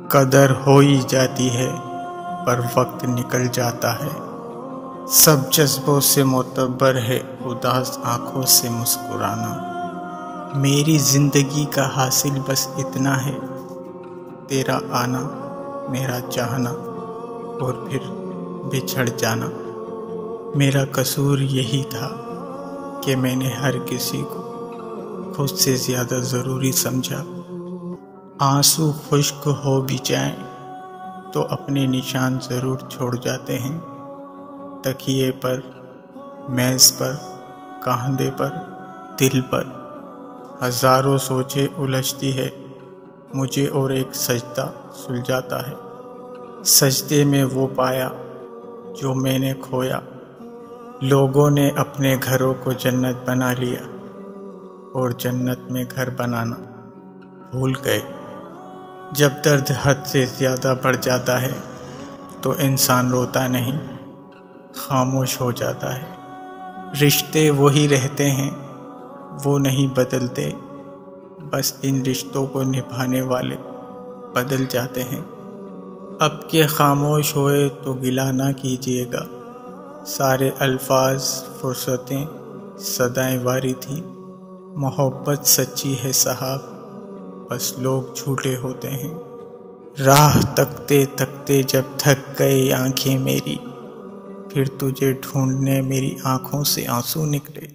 قدر ہو ہی جاتی ہے پر وقت نکل جاتا ہے۔ سب جذبوں سے معتبر ہے اداس آنکھوں سے مسکرانا۔ میری زندگی کا حاصل بس اتنا ہے، تیرا آنا، میرا چاہنا اور پھر بچھڑ جانا۔ میرا قصور یہی تھا کہ میں نے ہر کسی کو خود سے زیادہ ضروری سمجھا۔ آنسو خشک ہو بھی جائیں تو اپنے نشان ضرور چھوڑ جاتے ہیں۔ تکیے پر، میز پر، کاندھے پر، دل پر ہزاروں سوچیں الجھتی ہے مجھے اور ایک سجدہ سلجھاتا ہے۔ سجدے میں وہ پایا جو میں نے کھویا۔ لوگوں نے اپنے گھروں کو جنت بنا لیا اور جنت میں گھر بنانا بھول گئے۔ جب درد حد سے زیادہ بڑھ جاتا ہے تو انسان روتا نہیں، خاموش ہو جاتا ہے۔ رشتے وہی رہتے ہیں، وہ نہیں بدلتے، بس ان رشتوں کو نبھانے والے بدل جاتے ہیں۔ اب کہ خاموش ہوئے تو گلہ نہ کیجیے گا، سارے الفاظ فرصتیں صدائیں واری تھیں۔ محبت سچی ہے صاحب، بس لوگ جھوٹے ہوتے ہیں۔ راہ تکتے تکتے جب تھک گئے آنکھیں میری، پھر تجھے ڈھونڈنے میری آنکھوں سے آنسو نکلے۔